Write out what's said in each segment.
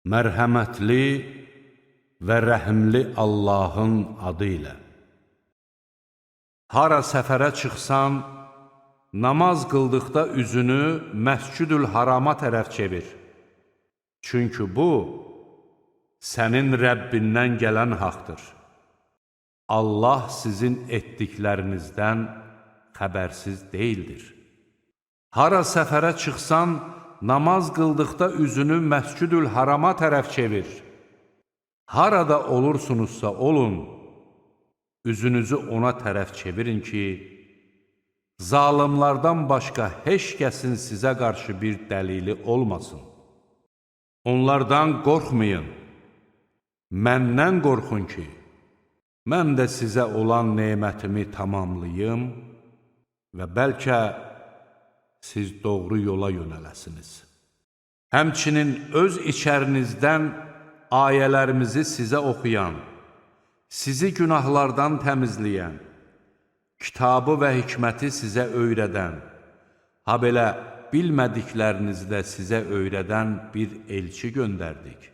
Mərhəmətli və rəhimli Allahın adı ilə. Hara səfərə çıxsan, namaz qıldıqda üzünü Məscüdül Harama tərəf çevir. Çünki bu, sənin Rəbbindən gələn haqdır. Allah sizin etdiklərinizdən xəbərsiz deyildir. Hara səfərə çıxsan, namaz qıldıqda üzünü Məscüdül Harama tərəf çevir. Harada olursunuzsa olun, üzünüzü ona tərəf çevirin ki, zalimlardan başqa heç kəsin sizə qarşı bir dəlili olmasın. Onlardan qorxmayın, məndən qorxun ki, mən də sizə olan nemətimi tamamlayım və bəlkə siz doğru yola yönələsiniz. Həmçinin öz içərinizdən ayələrimizi sizə oxuyan, sizi günahlardan təmizləyən, kitabı və hikməti sizə öyrədən, ha belə bilmədiklərinizi də sizə öyrədən bir elçi göndərdik.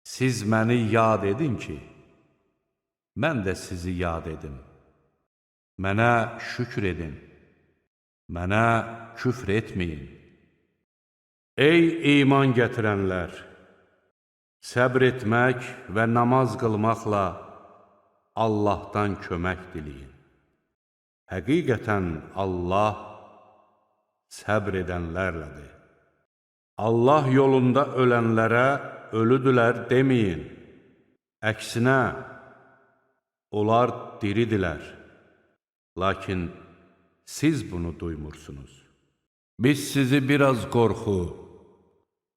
Siz məni yad edin ki, mən də sizi yad edim. Mənə şükür edin, mənə küfr etməyin. Ey iman gətirənlər! Səbr etmək və namaz qılmaqla Allahdan kömək diləyin. Həqiqətən Allah səbr edənlərlədir. Allah yolunda ölənlərə ölüdülər deməyin. Əksinə, onlar diridilər. Lakin siz bunu duymursunuz. Biz sizi biraz qorxu,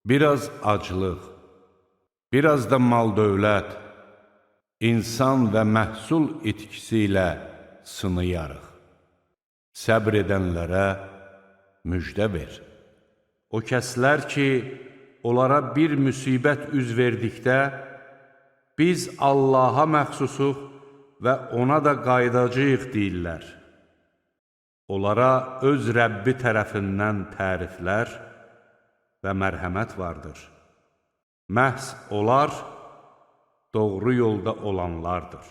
biraz aclıq, biraz da mal-dövlət, insan və məhsul itkisi ilə sınayarıq. Səbr edənlərə müjdə ver. O kəslər ki, onlara bir müsibət üz verdikdə, biz Allaha məxsusuq və ona da qaydacağıq deyirlər. Onlara öz Rəbbi tərəfindən təriflər və mərhəmət vardır. Məhz onlar doğru yolda olanlardır.